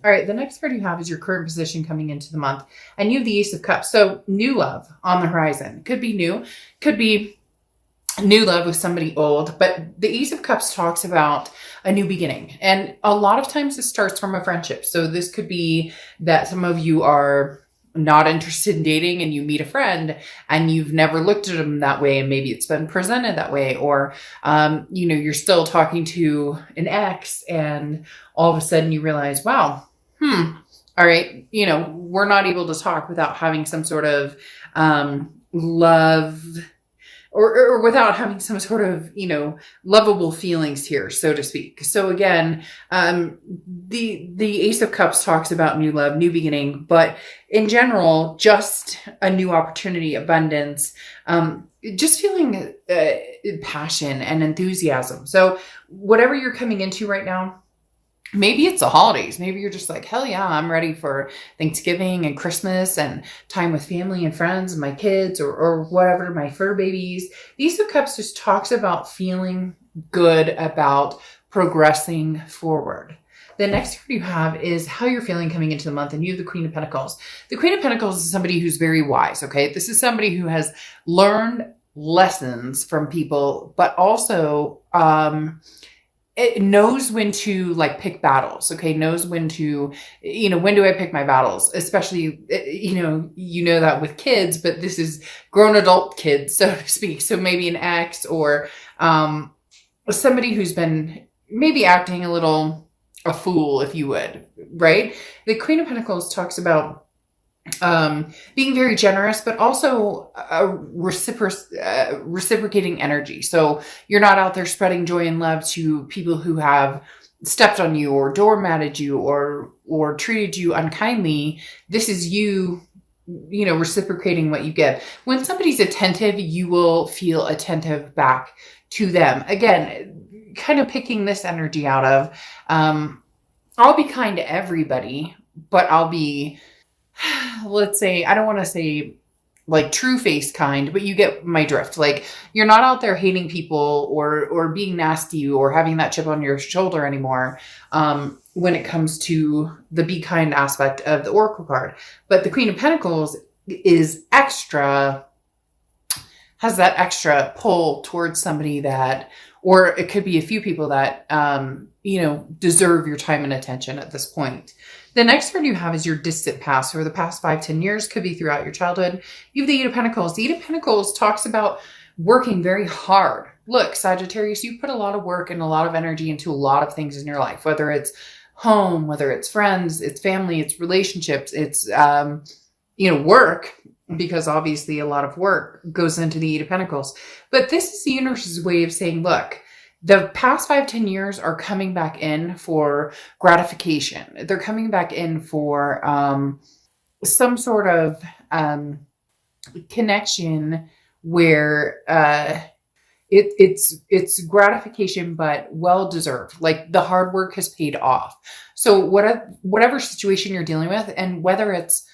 All right, the next card you have is your current position coming into the month, and you have the Ace of Cups. So new love on the horizon. Could be new, could be new love with somebody old, but the Ace of Cups talks about a new beginning. And a lot of times it starts from a friendship. So this could be that some of you are not interested in dating and you meet a friend and you've never looked at them that way, and maybe it's been presented that way, or you're still talking to an ex and all of a sudden you realize, wow, all right, we're not able to talk without having some sort of love, or without having some sort of, lovable feelings here, so to speak. So again, the Ace of Cups talks about new love, new beginning, but in general, just a new opportunity, abundance, just feeling passion and enthusiasm. So whatever you're coming into right now, maybe it's the holidays. Maybe you're just like, hell yeah, I'm ready for Thanksgiving and Christmas and time with family and friends and my kids, or whatever, my fur babies. The Ace of Cups just talks about feeling good about progressing forward. The next card you have is how you're feeling coming into the month, and you have the Queen of Pentacles. The Queen of Pentacles is somebody who's very wise, okay? This is somebody who has learned lessons from people, but also it knows when to pick battles, okay? Knows when to, when do I pick my battles? Especially, that with kids, but this is grown adult kids, so to speak. So maybe an ex, or somebody who's been maybe acting a little a fool, if you would, right? The Queen of Pentacles talks about being very generous, but also reciprocating energy. So you're not out there spreading joy and love to people who have stepped on you or doormatted you or treated you unkindly. This is you reciprocating what you give. When somebody's attentive, you will feel attentive back to them. Again, kind of picking this energy out of, I'll be kind to everybody, but I'll be, let's say, I don't want to say true face kind, but you get my drift. You're not out there hating people or being nasty or having that chip on your shoulder anymore when it comes to the be kind aspect of the Oracle card. But the Queen of Pentacles is has that extra pull towards somebody that, or it could be a few people that, deserve your time and attention at this point. The next card you have is your distant past, or the past 5-10 years, could be throughout your childhood. You have the Eight of Pentacles. The Eight of Pentacles talks about working very hard. Look, Sagittarius, you put a lot of work and a lot of energy into a lot of things in your life, whether it's home, whether it's friends, it's family, it's relationships, it's, work, because obviously a lot of work goes into the Eight of Pentacles. But this is the universe's way of saying, look, the past 5-10 years are coming back in for gratification. They're coming back in for some sort of connection where it's gratification, but well-deserved. The hard work has paid off. So whatever situation you're dealing with, and whether it's,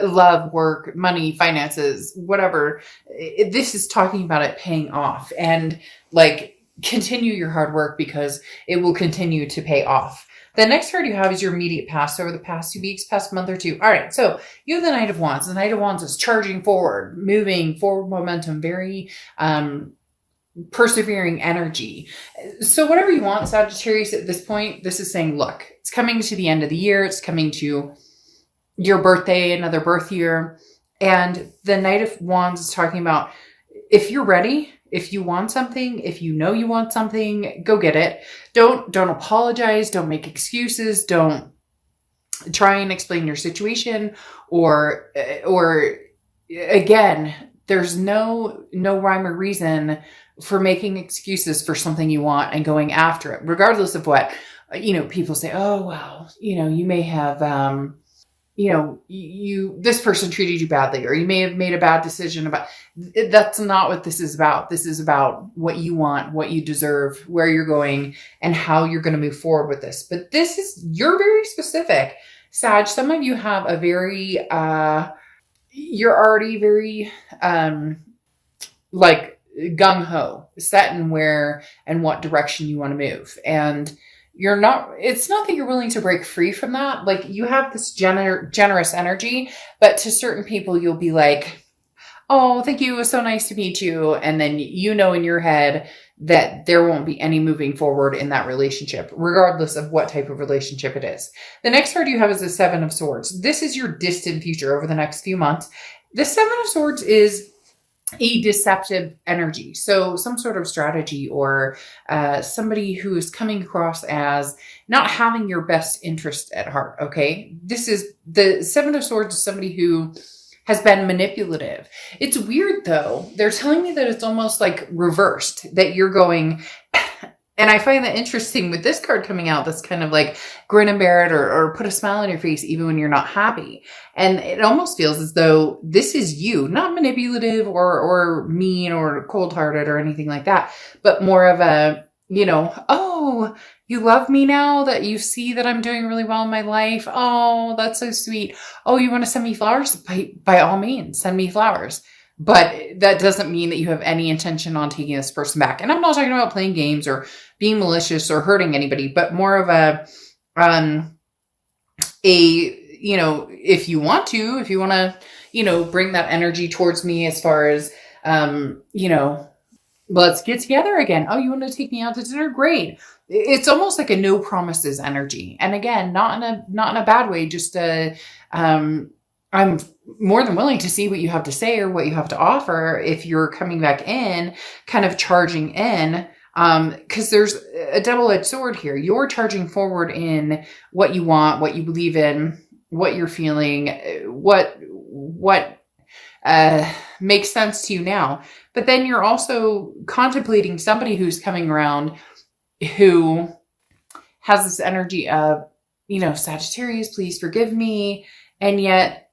love, work, money, finances, whatever, this is talking about it paying off, and continue your hard work because it will continue to pay off. The next card you have is your immediate past, over the past 2 weeks, past month or two. All right. So you have the Knight of Wands. The Knight of Wands is charging forward, moving forward momentum, very, persevering energy. So whatever you want, Sagittarius, at this point, this is saying, look, it's coming to the end of the year. It's coming to your birthday, another birth year. And the Knight of Wands is talking about, if you're ready, if you want something, if you know you want something, go get it. Don't apologize. Don't make excuses. Don't try and explain your situation, or again, there's no rhyme or reason for making excuses for something you want and going after it, regardless of what, people say, oh, well, you may have, this person treated you badly, or you may have made a bad decision about it. That's not what this is about. This is about what you want, what you deserve, where you're going, and how you're going to move forward with this. But you're very specific, Sag. Some of you have a very, you're already very, gung-ho, set in where and what direction you want to move. And, it's not that you're willing to break free from that. Like, you have this generous energy, but to certain people, you'll be like, oh, thank you. It was so nice to meet you. And then you know in your head that there won't be any moving forward in that relationship, regardless of what type of relationship it is. The next card you have is the Seven of Swords. This is your distant future over the next few months. The Seven of Swords is a deceptive energy. So some sort of strategy, or somebody who is coming across as not having your best interest at heart. Okay. This is the Seven of Swords is somebody who has been manipulative. It's weird though. They're telling me that it's almost like reversed, that you're going, and I find that interesting with this card coming out, that's kind of like grin and bear it, or put a smile on your face even when you're not happy. And it almost feels as though this is you, not manipulative or mean or cold-hearted or anything like that, but more of a, oh, you love me now that you see that I'm doing really well in my life. Oh, that's so sweet. Oh, you want to send me flowers? By all means, send me flowers. But that doesn't mean that you have any intention on taking this person back. And I'm not talking about playing games or being malicious or hurting anybody, but more of if you want to, bring that energy towards me as far as, let's get together again. Oh, you want to take me out to dinner? Great. It's almost like a no promises energy. And again, not in a bad way, just I'm more than willing to see what you have to say or what you have to offer if you're coming back in, kind of charging in, because there's a double-edged sword here. You're charging forward in what you want, what you believe in, what you're feeling, what makes sense to you now. But then you're also contemplating somebody who's coming around who has this energy of, Sagittarius, please forgive me. And yet,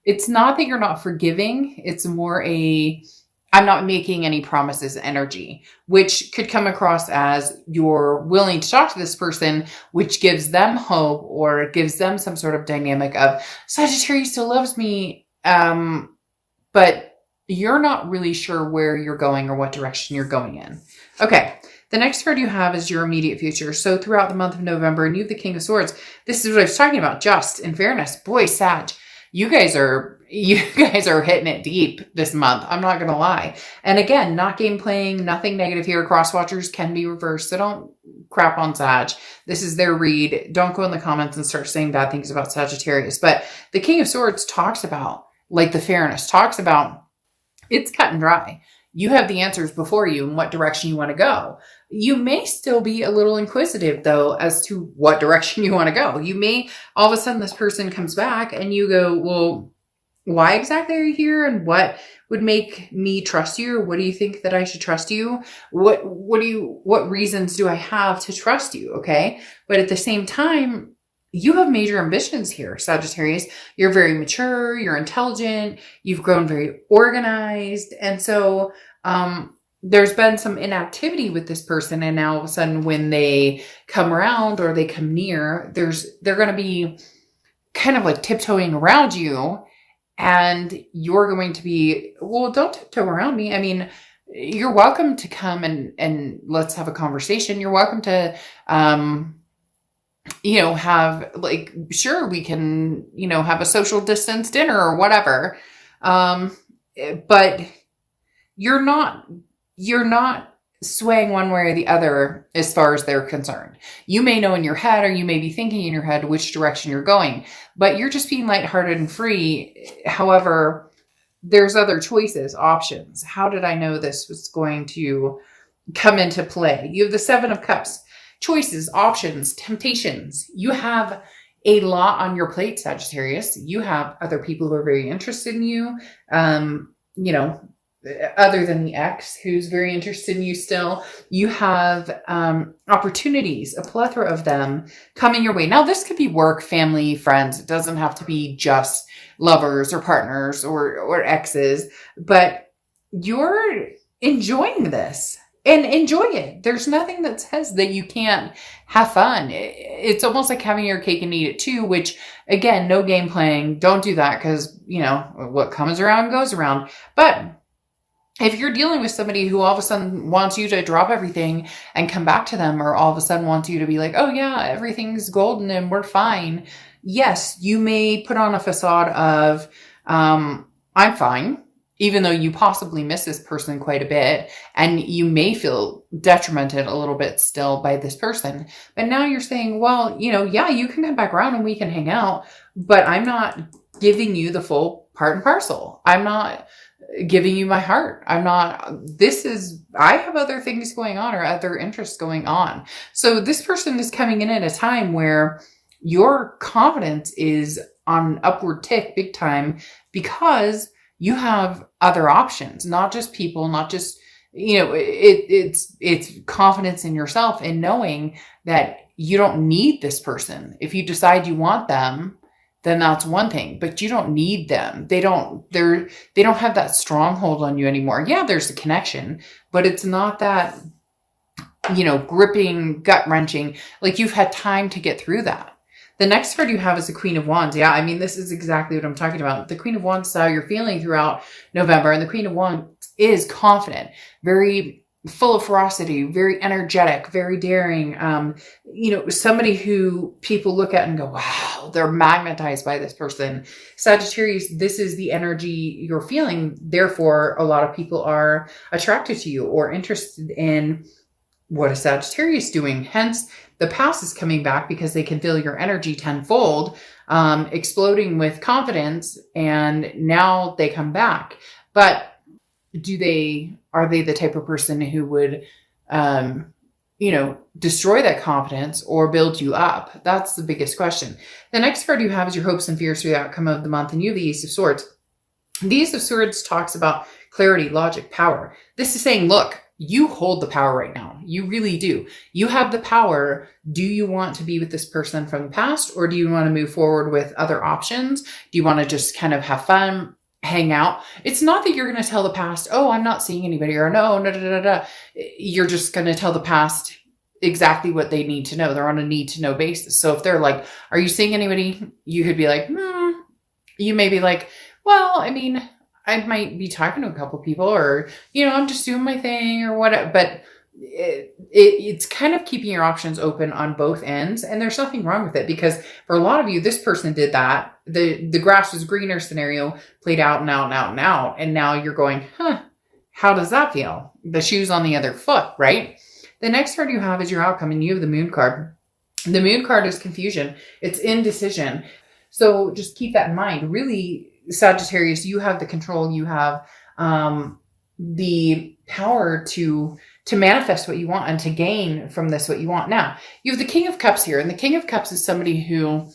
it's not that you're not forgiving. It's more I'm not making any promises energy, which could come across as you're willing to talk to this person, which gives them hope or gives them some sort of dynamic of Sagittarius still loves me. But you're not really sure where you're going or what direction you're going in. Okay. The next card you have is your immediate future. So throughout the month of November, and you have the King of Swords. This is what I was talking about. Just in fairness, boy, Sag, you guys are hitting it deep this month. I'm not going to lie. And again, not game playing, nothing negative here. Cross watchers can be reversed. So don't crap on Sag. This is their read. Don't go in the comments and start saying bad things about Sagittarius. But the King of Swords talks about, like the fairness, talks about it's cut and dry. You have the answers before you and what direction you want to go. You may still be a little inquisitive, though, as to what direction you want to go. You may, all of a sudden, this person comes back and you go, well, why exactly are you here? And what would make me trust you? Or what do you think that I should trust you? What reasons do I have to trust you? Okay. But at the same time, you have major ambitions here, Sagittarius. You're very mature, you're intelligent, you've grown very organized. And so there's been some inactivity with this person. And now all of a sudden when they come around or they come near, they're going to be kind of like tiptoeing around you. And you're going to be, well, don't tiptoe around me. I mean, you're welcome to come and let's have a conversation. You're welcome to, have sure, we can, have a social distance dinner or whatever. But you're not swaying one way or the other as far as they're concerned. You may know in your head, or you may be thinking in your head which direction you're going, but you're just being lighthearted and free. However, there's other choices, options. How did I know this was going to come into play? You have the Seven of Cups. Choices, options, temptations. You have a lot on your plate, Sagittarius. You have other people who are very interested in you. Other than the ex who's very interested in you still. You have opportunities, a plethora of them coming your way. Now, this could be work, family, friends. It doesn't have to be just lovers or partners or exes, but you're enjoying this. And enjoy it. There's nothing that says that you can't have fun. It's almost like having your cake and eat it too, which again, no game playing. Don't do that because, what comes around goes around. But if you're dealing with somebody who all of a sudden wants you to drop everything and come back to them, or all of a sudden wants you to be like, oh yeah, everything's golden and we're fine. Yes, you may put on a facade of, I'm fine, even though you possibly miss this person quite a bit, and you may feel detrimented a little bit still by this person. But now you're saying, well, yeah, you can come back around and we can hang out, but I'm not giving you the full part and parcel. I'm not giving you my heart. I have other things going on, or other interests going on. So this person is coming in at a time where your confidence is on an upward tick big time, because you have other options, not just people, not just, it's confidence in yourself and knowing that you don't need this person. If you decide you want them, then that's one thing, but you don't need them. They don't have that stronghold on you anymore. Yeah, there's a connection, but it's not that, gripping, gut wrenching. Like, you've had time to get through that. The next card you have is the Queen of Wands. Yeah, I mean, this is exactly what I'm talking about. The Queen of Wands is how you're feeling throughout November. And the Queen of Wands is confident, very full of ferocity, very energetic, very daring. Somebody who people look at and go, wow, they're magnetized by this person. Sagittarius, this is the energy you're feeling. Therefore, a lot of people are attracted to you or interested in what is Sagittarius doing. Hence, the past is coming back because they can feel your energy tenfold, exploding with confidence, and now they come back. But are they the type of person who would, destroy that confidence or build you up? That's the biggest question. The next card you have is your hopes and fears for the outcome of the month, and you have the Ace of Swords. The Ace of Swords talks about clarity, logic, power. This is saying, look, you hold the power right now. You really do. You have the power. Do you want to be with this person from the past, or do you want to move forward with other options? Do you want to just kind of have fun, hang out? It's not that you're going to tell the past, oh, I'm not seeing anybody, or no. You're just going to tell the past exactly what they need to know. They're on a need to know basis. So if they're like, are you seeing anybody? You could be like, you may be like, well, I mean, I might be talking to a couple people, or, I'm just doing my thing or whatever. But it's kind of keeping your options open on both ends. And there's nothing wrong with it, because for a lot of you, this person did that. The grass was greener scenario played out and out and out and out. And now you're going, how does that feel? The shoe's on the other foot, right? The next card you have is your outcome, and you have the Moon card. The Moon card is confusion. It's indecision. So just keep that in mind. Really, Sagittarius, you have the control. You have the power to manifest what you want and to gain from this what you want. Now, you have the King of Cups here, and the King of Cups is somebody who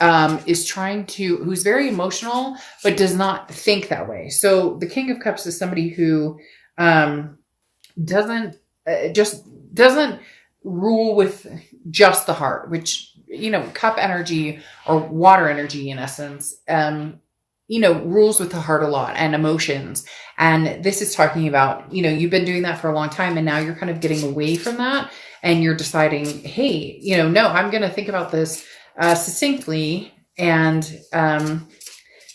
who's very emotional, but does not think that way. So the King of Cups is somebody who doesn't rule with just the heart, which, cup energy, or water energy in essence, rules with the heart a lot, and emotions. And this is talking about, you've been doing that for a long time, and now you're kind of getting away from that, and you're deciding, hey, no, I'm going to think about this succinctly. And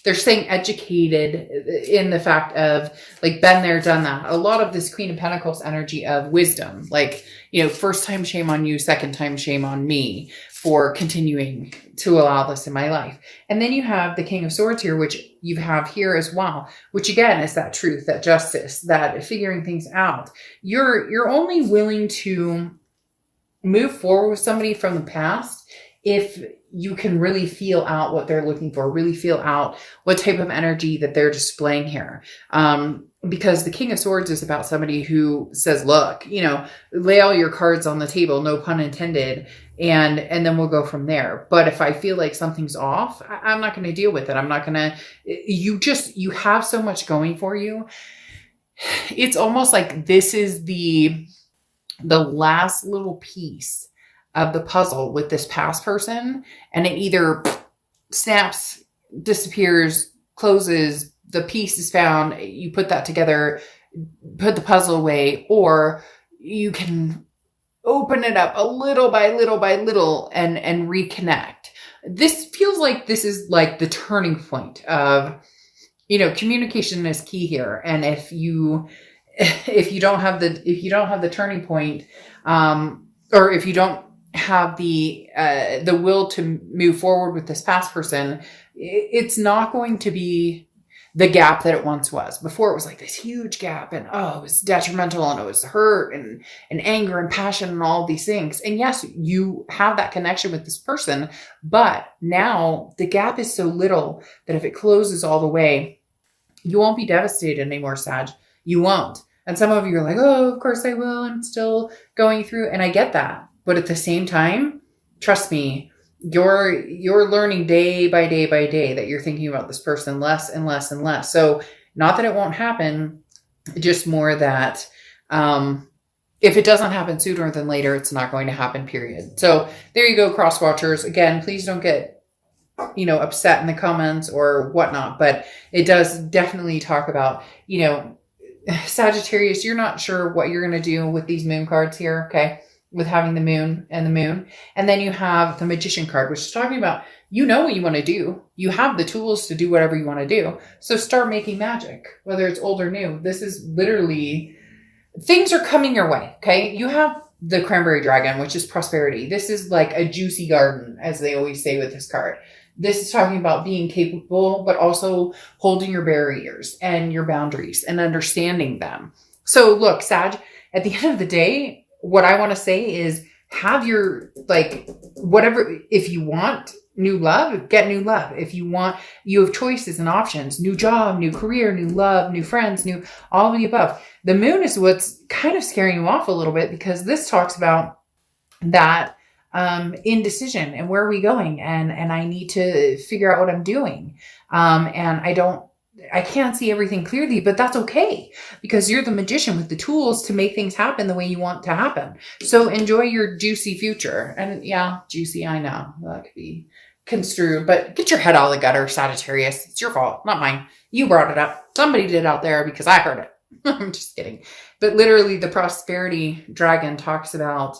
they're saying educated in the fact of, like, been there, done that. A lot of this Queen of Pentacles energy of wisdom, like, first time shame on you, second time shame on me for continuing to allow this in my life. And then you have the King of Swords here, which you have here as well, which again is that truth, that justice, that figuring things out. You're only willing to move forward with somebody from the past if you can really feel out what they're looking for, really feel out what type of energy that they're displaying here. Because the King of Swords is about somebody who says, look, lay all your cards on the table, no pun intended, and then we'll go from there. But if I feel like something's off, I'm not going to deal with it. I'm not going to, you have so much going for you. It's almost like this is the last little piece of the puzzle with this past person, and it either snaps, disappears, closes, the piece is found, you put that together, put the puzzle away, or you can open it up a little by little by little and reconnect. This feels like this is like the turning point of, communication is key here. And if you if you don't have the turning point, or if you don't have the will to move forward with this past person, it's not going to be the gap that it once was. Before, it was like this huge gap, and it was detrimental, and it was hurt and anger and passion and all these things. And yes, you have that connection with this person, but now the gap is so little that if it closes all the way, you won't be devastated anymore, Sag. You won't. And some of you are like, oh, of course I will. I'm still going through. And I get that. But at the same time, trust me, you're learning day by day by day that you're thinking about this person less and less and less. So not that it won't happen, just more that if it doesn't happen sooner than later, it's not going to happen, period. So there you go, cross watchers. Again, please don't get upset in the comments or whatnot, but it does definitely talk about, Sagittarius, you're not sure what you're going to do with these moon cards here. Okay. With having the moon. And then you have the Magician card, which is talking about, what you want to do. You have the tools to do whatever you want to do. So start making magic, whether it's old or new. This is literally, things are coming your way. Okay. You have the Cranberry Dragon, which is prosperity. This is like a juicy garden, as they always say with this card. This is talking about being capable, but also holding your barriers and your boundaries and understanding them. So look, Sag, at the end of the day, what I want to say is have your, whatever, if you want new love, get new love. If you have choices and options, new job, new career, new love, new friends, new, all of the above. The moon is what's kind of scaring you off a little bit, because this talks about that indecision and where are we going? And I need to figure out what I'm doing. And I can't see everything clearly, but that's okay, because you're the magician with the tools to make things happen the way you want to happen. So enjoy your juicy future. And yeah, juicy, I know that could be construed, but get your head out of the gutter, Sagittarius. It's your fault, not mine. You brought it up. Somebody did out there because I heard it. I'm just kidding. But literally the Prosperity Dragon talks about,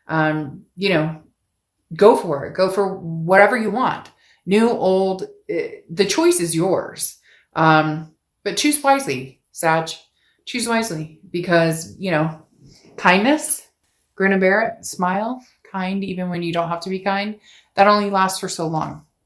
go for it. Go for whatever you want. New, old, the choice is yours. But choose wisely, Sag. Choose wisely, because, kindness, grin and bear it, smile, kind, even when you don't have to be kind, that only lasts for so long.